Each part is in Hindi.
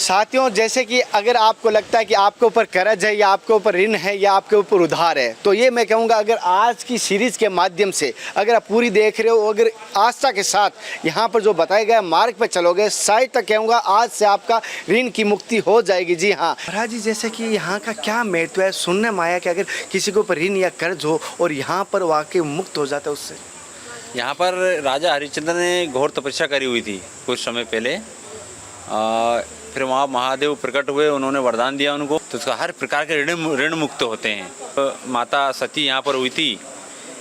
साथियों, जैसे कि अगर आपको लगता है कि आपके ऊपर कर्ज है या आपके ऊपर ऋण है या आपके ऊपर उधार है, तो ये मैं कहूँगा अगर आज की सीरीज़ के माध्यम से अगर आप पूरी देख रहे हो, अगर आस्था के साथ यहाँ पर जो बताए गए मार्ग पर चलोगे, शायद तक कहूँगा आज से आपका ऋण की मुक्ति हो जाएगी। जी हाँ महाराज जी, जैसे कि यहाँ का क्या महत्व है, सुनने में आया कि अगर किसी के ऊपर ऋण या कर्ज हो और यहाँ पर वाकई मुक्त हो जाता है उससे। यहाँ पर राजा हरिश्चंद्र ने घोर तपस्या करी हुई थी कुछ समय पहले। फिर वहाँ महादेव प्रकट हुए, उन्होंने वरदान दिया उनको, तो उसका हर प्रकार के ऋण मुक्त होते हैं। तो माता सती यहाँ पर हुई थी,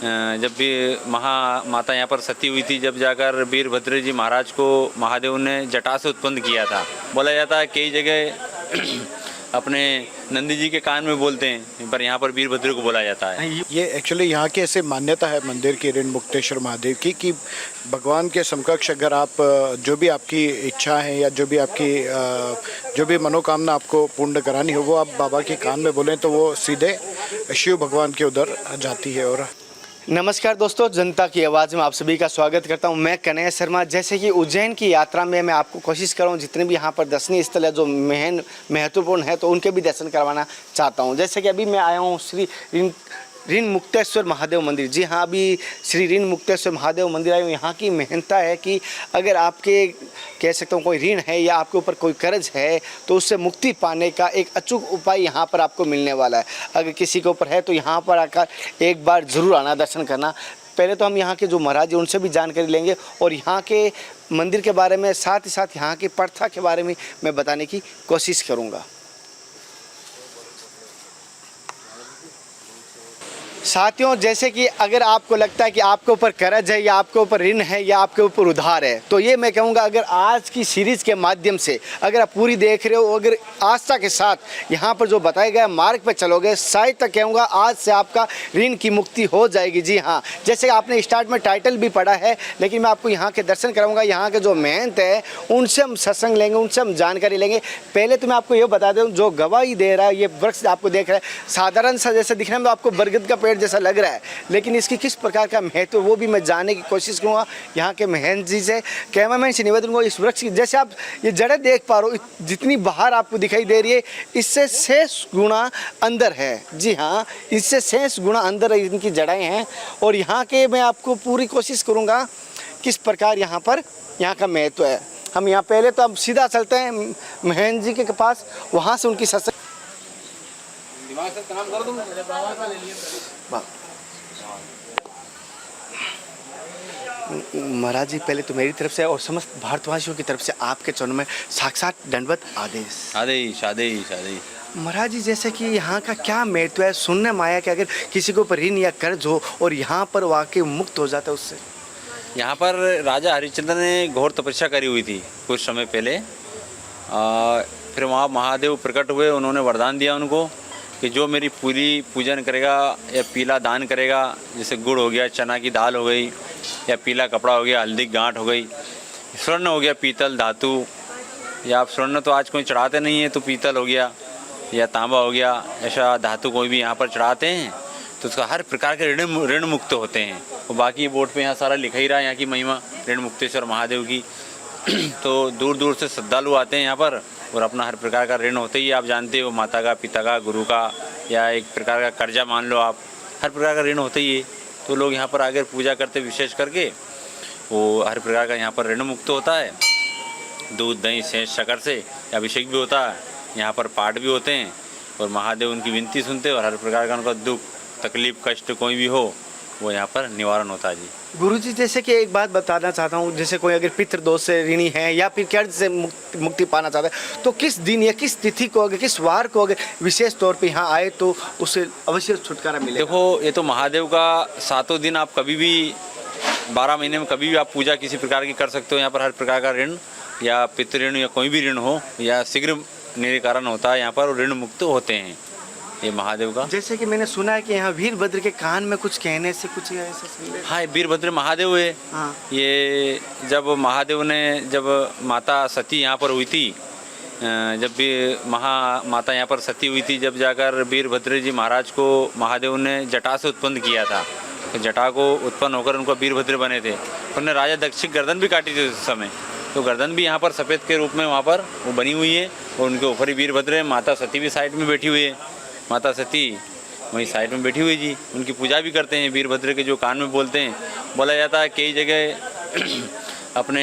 जब भी माता यहाँ पर सती हुई थी, जब जाकर वीरभद्र जी महाराज को महादेव ने जटा से उत्पन्न किया था। बोला जाता है कई जगह अपने नंदी जी के कान में बोलते हैं, पर यहाँ पर वीरभद्र को बोला जाता है। ये एक्चुअली यहाँ की ऐसे मान्यता है मंदिर की, ऋण मुक्तेश्वर महादेव की, कि भगवान के समकक्ष अगर आप जो भी आपकी इच्छा है या जो भी मनोकामना आपको पूर्ण करानी हो, वो आप बाबा के कान में बोलें तो वो सीधे शिव भगवान के उधर जाती है। और नमस्कार दोस्तों, जनता की आवाज़ में आप सभी का स्वागत करता हूं। मैं कन्हैया शर्मा। जैसे कि उज्जैन की यात्रा में मैं आपको कोशिश कर रहा हूं जितने भी यहां पर दर्शनीय स्थल है जो महत्वपूर्ण है, तो उनके भी दर्शन करवाना चाहता हूं। जैसे कि अभी मैं आया हूं श्री ऋण मुक्तेश्वर महादेव मंदिर। जी हाँ, अभी श्री ऋण मुक्तेश्वर महादेव मंदिर आए हूँ। यहाँ की महत्ता है कि अगर आपके कह सकता हूँ कोई ऋण है या आपके ऊपर कोई कर्ज है, तो उससे मुक्ति पाने का एक अचूक उपाय यहाँ पर आपको मिलने वाला है। अगर किसी के ऊपर है तो यहाँ पर आकर एक बार ज़रूर आना, दर्शन करना। पहले तो हम यहाँ के जो महाराज हैं उनसे भी जानकारी लेंगे और यहाँ के मंदिर के बारे में, साथ ही साथ यहाँ की प्रथा के बारे में मैं बताने की कोशिश करूँगा। साथियों, जैसे कि अगर आपको लगता है कि आपके ऊपर कर्ज है या आपके ऊपर ऋण है या आपके ऊपर उधार है, तो ये मैं कहूँगा अगर आज की सीरीज़ के माध्यम से अगर आप पूरी देख रहे हो, अगर आस्था के साथ यहाँ पर जो बताए गए मार्ग पर चलोगे, शायद तक कहूँगा आज से आपका ऋण की मुक्ति हो जाएगी। जी हाँ, जैसे आपने स्टार्ट में टाइटल भी पढ़ा है, लेकिन मैं आपको यहाँ के दर्शन कराऊँगा। यहाँ के जो महंत है उनसे हम सत्संग लेंगे, उनसे हम जानकारी लेंगे। पहले तो मैं आपको ये बता दूँ, जो गवाही दे रहा है ये वृक्ष आपको देख रहा है, साधारण सा जैसे दिखने में तो आपको बरगद का पेड़ जैसा लग रहा है, लेकिन इसकी किस प्रकार का महत्व वो भी मैं जानने की कोशिश करूँगा यहाँ के महंत जी से। कैमरामैन से निवेदन करूँगा, इस वृक्ष की जैसे आप ये जड़ें देख पा रहे हो, जितनी बाहर आपको दिखाई दे रही है, इससे 6 गुना अंदर है। जी हाँ, इससे 6 गुना अंदर इनकी जड़ें हैं। और यहाँ के मैं आपको पूरी कोशिश करूँगा किस प्रकार यहाँ का महत्व है। हम यहाँ पहले तो अब सीधा चलते हैं महंत जी के पास, वहाँ से उनकी सत्संग। दिमाग से काम कर दूं। महाराज जी, पहले तो मेरी तरफ से और समस्त भारतवासियों की तरफ से आपके चरणों में साक्षात दंडवत आदेश। आदेश आदेश आदेश। महाराज जी, जैसे कि यहाँ का क्या महत्व है, सुनने में आया कि अगर किसी को ऊपर ऋण या कर्ज हो और यहाँ पर वाकई मुक्त हो जाता है उससे। यहाँ पर राजा हरिश्चंद्र ने घोर तपस्या करी हुई थी कुछ समय पहले। फिर वहाँ महादेव प्रकट हुए, उन्होंने वरदान दिया उनको कि जो मेरी पूरी पूजन करेगा या पीला दान करेगा, जैसे गुड़ हो गया, चना की दाल हो गई, या पीला कपड़ा हो गया, हल्दी गांठ हो गई, स्वर्ण हो गया, पीतल धातु, या आप स्वर्ण तो आज कोई चढ़ाते नहीं है तो पीतल हो गया या तांबा हो गया, ऐसा धातु कोई भी यहाँ पर चढ़ाते हैं तो उसका हर प्रकार के ऋण मुक्त होते हैं। और बाकी बोर्ड पे यहाँ सारा लिखा ही रहा है यहाँ की महिमा ऋण मुक्तेश्वर महादेव की। तो दूर दूर से श्रद्धालु आते हैं यहाँ पर और अपना हर प्रकार का ऋण होते ही, आप जानते हो, माता का, पिता का, गुरु का, या एक प्रकार का कर्जा मान लो आप, हर प्रकार का ऋण होता ही है। तो लोग यहाँ पर आकर पूजा करते, विशेष करके वो हर प्रकार का यहाँ पर ऋण मुक्त होता है। दूध, दही, शेष, शक्कर से अभिषेक भी होता है, यहाँ पर पाठ भी होते हैं और महादेव उनकी विनती सुनते हैं और हर प्रकार का उनका दुख, तकलीफ, कष्ट कोई भी हो वो यहाँ पर निवारण होता है। जी गुरुजी, जैसे कि एक बात बताना चाहता हूँ, जैसे कोई अगर पितृदोष से ऋणी है या फिर कर्ज से मुक्ति पाना चाहता है, तो किस दिन या किस तिथि को, अगर किस वार को अगर विशेष तौर पे यहाँ आए तो उससे अवश्य छुटकारा मिलेगा? देखो, ये तो महादेव का 7 दिन, आप कभी भी 12 महीने में कभी भी आप पूजा किसी प्रकार की कर सकते हो। यहाँ पर हर प्रकार का ऋण या पितृ ऋण या कोई भी ऋण हो या शीघ्र निराकरण होता है यहाँ पर, ऋण मुक्त होते हैं ये महादेव का। जैसे कि मैंने सुना है कि यहाँ वीरभद्र के कान में कुछ कहने से कुछ ऐसा। हाँ, वीरभद्र महादेव है। हाँ। ये जब महादेव ने, जब माता सती यहाँ पर हुई थी, जब भी माता यहाँ पर सती हुई थी, जब जाकर वीरभद्र जी महाराज को महादेव ने जटा से उत्पन्न किया था, तो जटा को उत्पन्न होकर उनको वीरभद्र बने थे। उन्होंने राजा दक्ष की गर्दन भी काटी थी उस समय। तो गर्दन भी यहाँ पर सफ़ेद के रूप में वहाँ पर वो बनी हुई है और उनके ऊपर ही वीरभद्र है। माता सती भी साइड में बैठी हुई है, माता सती वहीं साइड में बैठी हुई जी। उनकी पूजा भी करते हैं। वीरभद्र के जो कान में बोलते हैं, बोला जाता है कई जगह अपने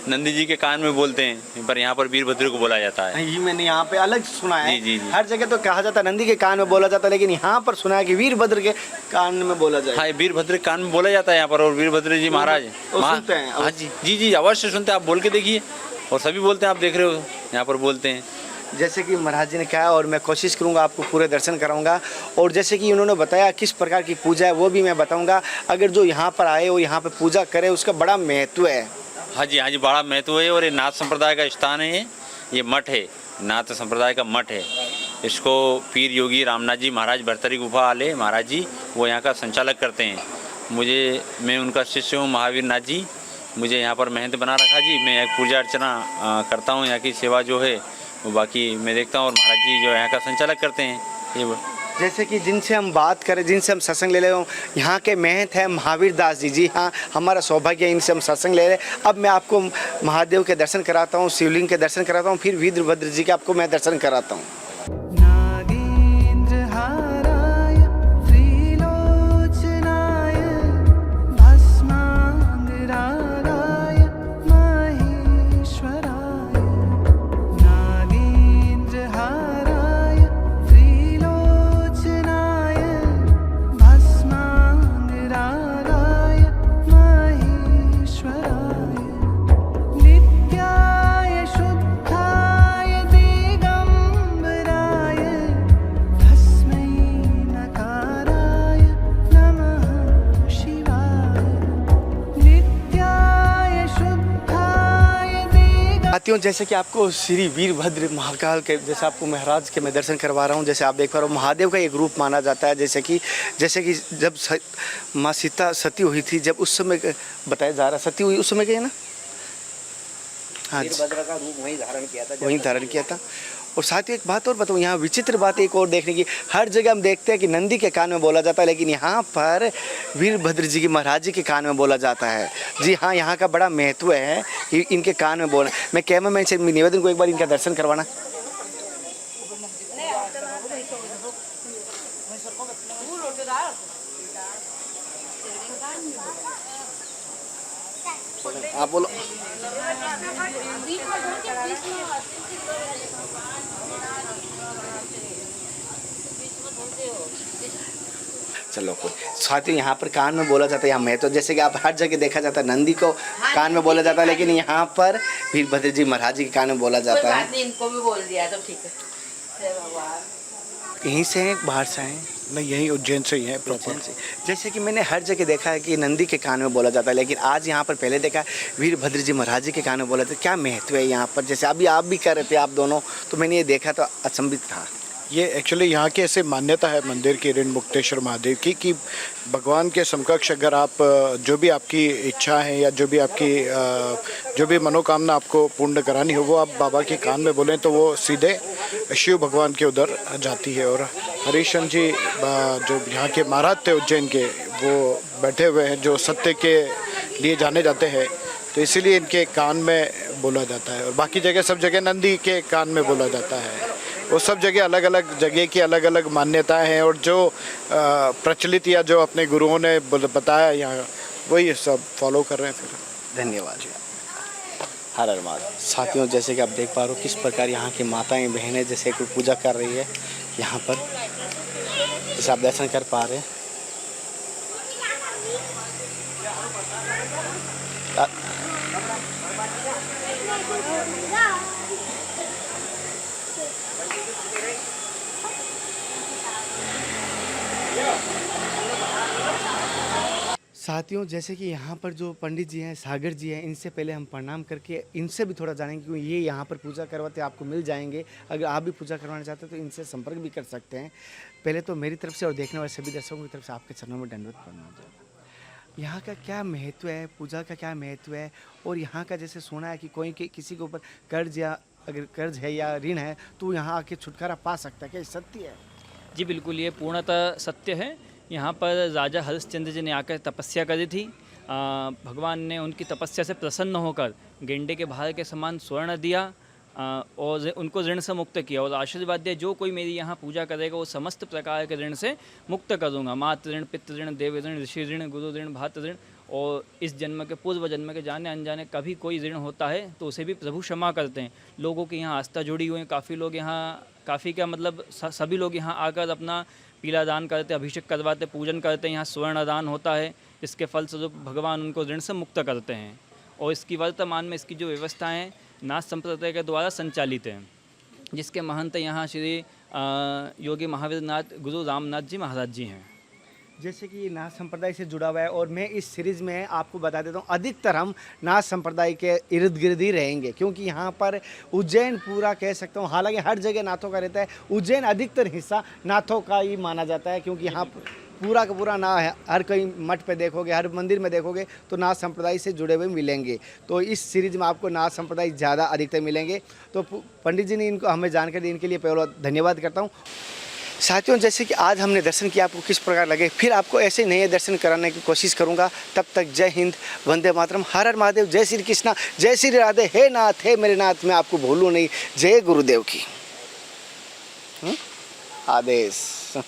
नंदी जी के कान में बोलते हैं, पर यहाँ पर वीरभद्र को बोला जाता है। ये मैंने यहाँ पे अलग सुना है। जी। हर जगह तो कहा जाता है नंदी के कान में बोला जाता है, लेकिन यहाँ पर सुना है कि वीरभद्र के कान में बोला जाए। हाँ, वीरभद्र के कान में बोला जाता है यहाँ पर। और वीरभद्र जी महाराज सुनते हैं। हाँ जी अवश्य सुनते हैं। आप बोल के देखिए, और सभी बोलते हैं, आप देख रहे हो यहाँ पर बोलते हैं। जैसे कि महाराज जी ने कहा, और मैं कोशिश करूंगा आपको पूरे दर्शन कराऊंगा, और जैसे कि उन्होंने बताया किस प्रकार की पूजा है वो भी मैं बताऊंगा। अगर जो यहाँ पर आए और यहाँ पर पूजा करे उसका बड़ा महत्व है। हाँ जी बड़ा महत्व है। और ये नाथ संप्रदाय का स्थान है, ये मठ है, नाथ संप्रदाय का मठ है। इसको पीर योगी रामनाथ जी महाराज भरतरी गुफा वाले महाराज जी वो यहाँ का संचालक करते हैं। मैं उनका शिष्य हूँ, महावीर नाथ जी मुझे यहाँ पर महंत बना रखा जी। मैं एक पूजा अर्चना करता हूँ, यहाँ की सेवा जो है वो बाकी मैं देखता हूँ, और महाराज जी जो यहाँ का संचालक करते हैं। ये जैसे कि जिनसे हम बात करें, जिनसे हम सत्संग ले रहे हो, यहाँ के महंत हैं महावीर दास जी। जी हाँ, हमारा सौभाग्य है, इनसे हम सत्संग ले रहे हैं। अब मैं आपको महादेव के दर्शन कराता हूँ, शिवलिंग के दर्शन कराता हूँ, फिर वीरभद्र जी के आपको मैं दर्शन कराता हूँ। साथियों, जैसे कि आपको श्री वीरभद्र महाकाल के जैसे आपको महाराज के मैं दर्शन करवा रहा हूँ। जैसे आप देख पा रहे हो, महादेव का एक रूप माना जाता है। जैसे कि जब माँ सीता सती हुई थी, जब उस समय बताया जा रहा सती हुई उस समय के ना, हाँ, वीरभद्र का रूप वहीं धारण किया था। और साथ ही एक बात और बताऊँ, यहाँ विचित्र बात एक और देखने की, हर जगह हम देखते हैं कि नंदी के कान में बोला जाता है, लेकिन यहाँ पर वीरभद्र जी की महाराज जी के कान में बोला जाता है। जी हाँ, यहाँ का बड़ा महत्व है कि इनके कान में बोलना। मैं कैमरामैन से निवेदन को एक बार इनका दर्शन करवाना। आप बोलो। चलो कोई साथियों, यहाँ पर कान में बोला जाता है। यहाँ महत्व जैसे कि आप हर जगह देखा जाता है नंदी को कान में बोला जाता है, लेकिन यहाँ पर वीरभद्र जी महाराज जी के कान में बोला जाता है। इनको भी बोल दिया तो ठीक है। यहीं से हैं, बाहर से हैं? नहीं, यहीं उज्जैन से ही है प्रॉपर। जैसे कि मैंने हर जगह देखा है कि नंदी के कान में बोला जाता है, लेकिन आज यहाँ पर पहले देखा वीरभद्र जी महाराज जी के कान में बोला जाता है। क्या महत्व है यहाँ पर? जैसे अभी आप भी कर रहे थे, आप दोनों, तो मैंने ये देखा तो अचंभित था। ये एक्चुअली यहाँ की ऐसे मान्यता है मंदिर की, ऋण मुक्तेश्वर महादेव की, कि भगवान के समकक्ष अगर आप जो भी आपकी इच्छा है या जो भी मनोकामना आपको पूर्ण करानी हो, वो आप बाबा के कान में बोलें तो वो सीधे शिव भगवान के उधर जाती है। और हरीशचंद्र जी जो यहाँ के महाराज थे उज्जैन के, वो बैठे हुए हैं जो सत्य के लिए जाने जाते हैं, तो इसीलिए इनके कान में बोला जाता है। और बाकी जगह सब जगह नंदी के कान में बोला जाता है। वो सब जगह अलग अलग जगह की अलग अलग मान्यताएं हैं, और जो प्रचलित या जो अपने गुरुओं ने बताया यहाँ, वही सब फॉलो कर रहे हैं। फिर धन्यवाद जी। हर हर महादेव। साथियों, जैसे कि आप देख पा रहे हो किस प्रकार यहाँ की माताएं बहनें जैसे कोई पूजा कर रही है यहाँ पर, जैसे आप दर्शन कर पा रहे हैं। साथियों, जैसे कि यहाँ पर जो पंडित जी हैं, सागर जी हैं, इनसे पहले हम प्रणाम करके इनसे भी थोड़ा जानेंगे, क्योंकि ये यहाँ पर पूजा करवाते आपको मिल जाएंगे। अगर आप भी पूजा करवाना चाहते हैं तो इनसे संपर्क भी कर सकते हैं। पहले तो मेरी तरफ से और देखने वाले सभी दर्शकों की तरफ से आपके चरणों में दंडवत प्रणाम होगा। यहाँ का क्या महत्व है, पूजा का क्या महत्व है, और यहाँ का जैसे सुना है कि कोई किसी के ऊपर कर्ज या अगर कर्ज है या ऋण है तो यहाँ आके छुटकारा पा सकता है, क्या ये सत्य है? जी बिल्कुल, ये पूर्णतः सत्य है। यहाँ पर राजा हरिश्चंद्र जी ने आकर तपस्या करी थी। भगवान ने उनकी तपस्या से प्रसन्न होकर गेंडे के भार के समान स्वर्ण दिया और उनको ऋण से मुक्त किया और आशीर्वाद दिया, जो कोई मेरी यहाँ पूजा करेगा वो समस्त प्रकार के ऋण से मुक्त करूँगा। मातृ ऋण, पितृ ऋण, देव ऋण, ऋषि ऋण, गुरु ऋण, भातृ ऋण, और इस जन्म के पूर्व जन्म के जाने अनजाने कभी कोई ऋण होता है तो उसे भी प्रभु क्षमा करते हैं। लोगों की यहाँ आस्था जुड़ी हुई है, काफ़ी लोग यहाँ, काफ़ी क्या मतलब सभी लोग यहाँ आकर अपना पीला दान करते, अभिषेक करवाते, पूजन करते हैं। यहाँ स्वर्ण दान होता है, इसके फलस्वरूप भगवान उनको ऋण से मुक्त करते हैं। और इसकी वर्तमान में इसकी जो व्यवस्थाएँ हैं नाथ संप्रदाय के द्वारा संचालित हैं, जिसके महंत यहाँ श्री योगी महावीर नाथ गुरु रामनाथ जी महाराज जी हैं। जैसे कि नाथ संप्रदाय से जुड़ा हुआ है और मैं इस सीरीज़ में आपको बता देता हूँ अधिकतर हम नाथ संप्रदाय के इर्द गिर्द ही रहेंगे, क्योंकि यहाँ पर उज्जैन पूरा कह सकता हूँ, हालांकि हर जगह नाथों का रहता है, उज्जैन अधिकतर हिस्सा नाथों का ही माना जाता है, क्योंकि यहाँ पूरा का पूरा ना है, हर कहीं मठ पे देखोगे, हर मंदिर में देखोगे तो नाथ संप्रदाय से जुड़े हुए मिलेंगे। तो इस सीरीज़ में आपको नाथ संप्रदाय ज़्यादा अधिकतर मिलेंगे। तो पंडित जी ने इनको हमें जानकारी दी, इनके लिए पहले धन्यवाद करता हूँ। साथियों, जैसे कि आज हमने दर्शन किया, आपको किस प्रकार लगे, फिर आपको ऐसे नए दर्शन कराने की कोशिश करूंगा। तब तक जय हिंद, वंदे मातरम, हर हर महादेव, जय श्री कृष्णा, जय श्री राधे। हे नाथ, हे मेरे नाथ, मैं आपको भूलूं नहीं। जय गुरुदेव की आदेश।